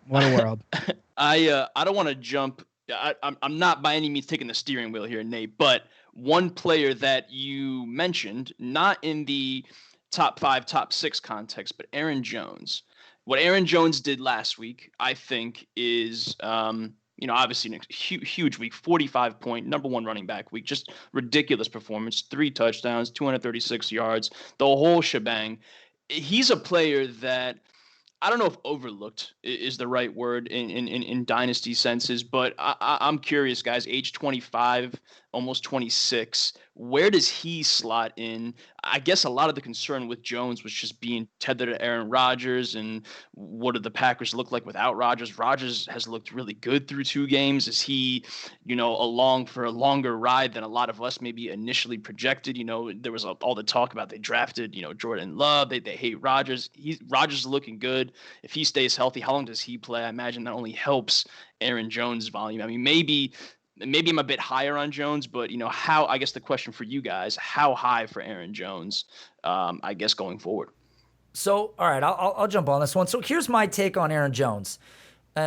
What a world. I don't want to jump. I'm not by any means taking the steering wheel here, Nate. But one player that you mentioned, not in the top five, top six context, but Aaron Jones. What Aaron Jones did last week, I think, is obviously a huge week, 45-point number one running back week, just ridiculous performance, 3 touchdowns, 236 yards, the whole shebang. He's a player that I don't know if overlooked is the right word in dynasty senses, but I'm curious, guys. Age 25, almost 26. Where does he slot in? I guess a lot of the concern with Jones was just being tethered to Aaron Rodgers and what did the Packers look like without Rodgers? Rodgers has looked really good through 2 games. Is he, along for a longer ride than a lot of us maybe initially projected? There was all the talk about they drafted, Jordan Love. They hate Rodgers. Rodgers is looking good. If he stays healthy, how long does he play? I imagine that only helps Aaron Jones' volume. I mean, maybe I'm a bit higher on Jones, but how? I guess the question for you guys: how high for Aaron Jones? I guess going forward. So, all right, I'll jump on this one. So here's my take on Aaron Jones.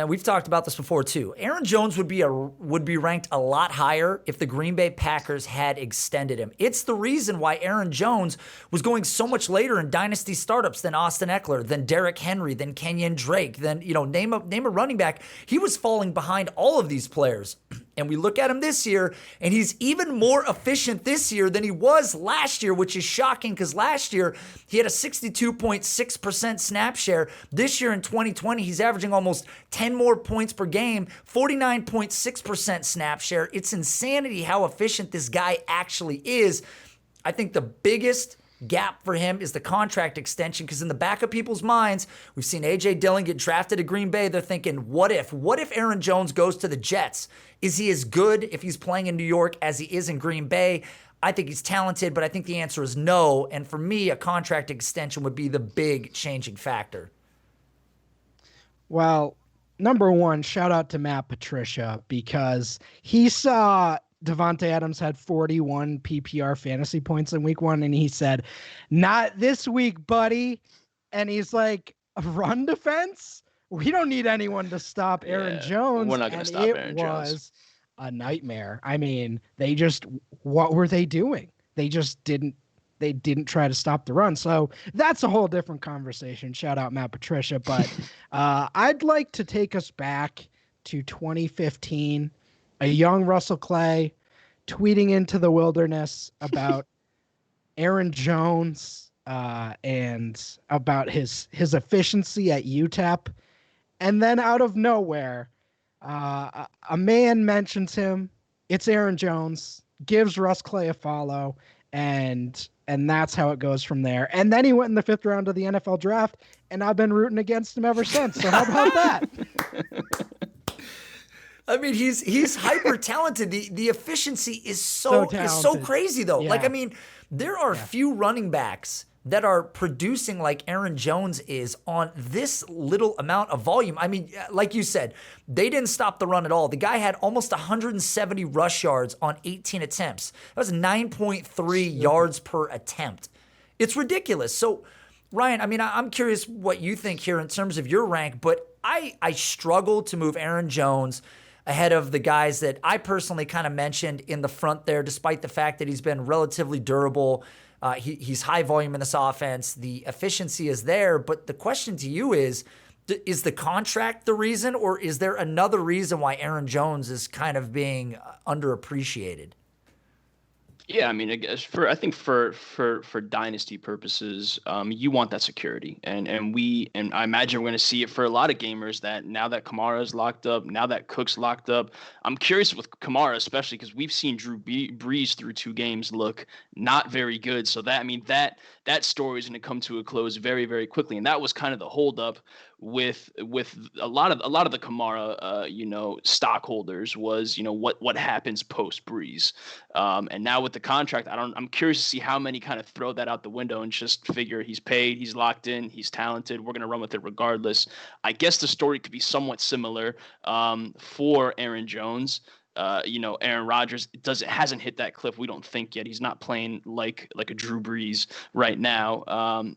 We've talked about this before too. Aaron Jones would be ranked a lot higher if the Green Bay Packers had extended him. It's the reason why Aaron Jones was going so much later in dynasty startups than Austin Eckler, than Derrick Henry, than Kenyon Drake, than name a running back. He was falling behind all of these players. And we look at him this year, and he's even more efficient this year than he was last year, which is shocking because last year he had a 62.6% snap share. This year in 2020, he's averaging almost 10 more points per game, 49.6% snap share. It's insanity how efficient this guy actually is. I think the biggest gap for him is the contract extension, because in the back of people's minds, we've seen AJ Dillon get drafted to Green Bay. They're thinking, what if Aaron Jones goes to the Jets? Is he as good if he's playing in New York as he is in Green Bay? I think he's talented, but I think the answer is no. And for me, a contract extension would be the big changing factor. Well, number one, shout out to Matt Patricia, because he saw Devontae Adams had 41 PPR fantasy points in week 1, and he said, not this week, buddy. And he's like, run defense? We don't need anyone to stop Aaron Jones. We're not going to stop Aaron Jones. It was a nightmare. I mean, what were they doing? They didn't try to stop the run. So that's a whole different conversation. Shout out Matt Patricia. But I'd like to take us back to 2015. A young Russell Clay tweeting into the wilderness about Aaron Jones and about his efficiency at UTEP. And then out of nowhere, a man mentions him. It's Aaron Jones, gives Russ Clay a follow, and that's how it goes from there. And then he went in the 5th round of the NFL draft, and I've been rooting against him ever since. So how about that? I mean, he's hyper talented. The efficiency is so crazy though. Yeah. Like, I mean, there are few running backs that are producing like Aaron Jones is on this little amount of volume. I mean, like you said, they didn't stop the run at all. The guy had almost 170 rush yards on 18 attempts. That was 9.3 yards per attempt. It's ridiculous. So, Ryan, I mean, I'm curious what you think here in terms of your rank, but I struggle to move Aaron Jones ahead of the guys that I personally kind of mentioned in the front there, despite the fact that he's been relatively durable. He's high volume in this offense. The efficiency is there. But the question to you is the contract the reason, or is there another reason why Aaron Jones is kind of being underappreciated? Yeah, I mean, I guess for dynasty purposes, you want that security, and I imagine we're going to see it for a lot of gamers that now that Kamara is locked up, now that Cook's locked up. I'm curious with Kamara, especially because we've seen Drew Brees through 2 games look not very good. So that story is going to come to a close very, very quickly, and that was kind of the holdup with a lot of the Kamara stockholders was what happens post Brees, and now with the contract, I'm curious to see how many kind of throw that out the window and just figure he's paid, he's locked in, he's talented, we're gonna run with it regardless. I guess the story could be somewhat similar for Aaron Jones. Aaron Rodgers hasn't hit that cliff. We don't think yet. He's not playing like a Drew Brees right now.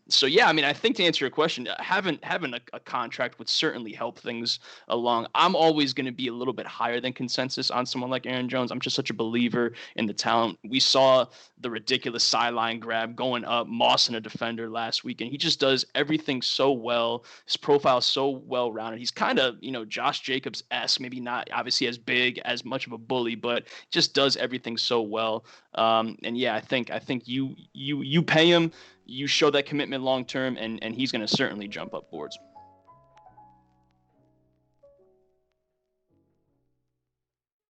So yeah, I mean, I think to answer your question, having a contract would certainly help things along. I'm always going to be a little bit higher than consensus on someone like Aaron Jones. I'm just such a believer in the talent. We saw the ridiculous sideline grab going up, mossing a defender last week, and he just does everything so well. His profile is so well rounded. He's kind of, Josh Jacobs-esque, maybe not obviously as big, as much of a bully, but just does everything so well. And yeah, I think you pay him, you show that commitment long term, and he's going to certainly jump up boards.